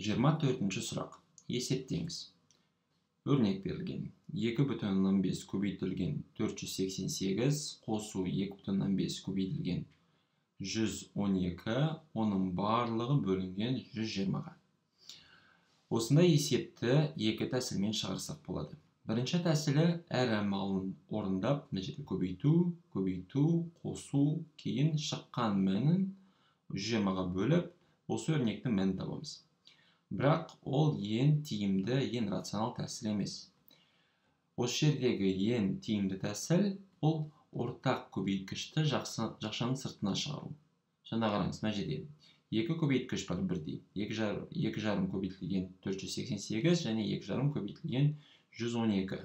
24-ші сұрақ. Есептеңіз. Өрнек берілген. 2,5 көбейтілген 488 қосу 2,5 көбейтілген 112, оның барлығы бөлінген 120-ға. Осындай есепті екі тәсілмен шығарсақ болады. Бірінші тәсілі әр амалын орындап, мына жерде көбейту, қосу, кейін шыққан мәнін 120-ға бөліп, осы өрнектің мәнін табамыз. Бірақ ол ең тиімді, ең рационал тәсіл емес. Осы жердегі ең тиімді тәсіл ол ортақ көбейткішті жақшаның сыртына шығару. Жаңа қараңыз, мына жерде 2 көбейткіш бар бірдей. 2,5 көбейтілген 488 және 2,5 көбейтілген 112.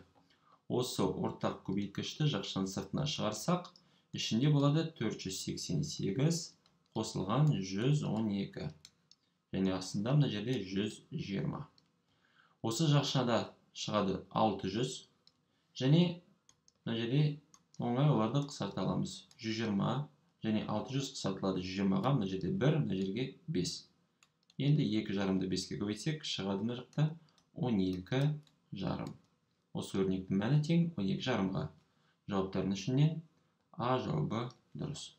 Осы ортақ көбейткішті жақшаның сыртына шығарсақ, ішінде болады 488 қосылған 112. Және астында мына жерде 120. Осы жақшада шығады 600. Және мына жерде оңай оларды қысарта аламыз. 120 және 600 қысартылады 120-ға, мына жерде 1, мына жерге 5. Енді 2,5-ды 5-ке көбейтсек, шығады мына жақта 12,5. Осы өрнектің мәні тең 12,5-ға. Жауаптардың ішінен А жауабы дұрыс.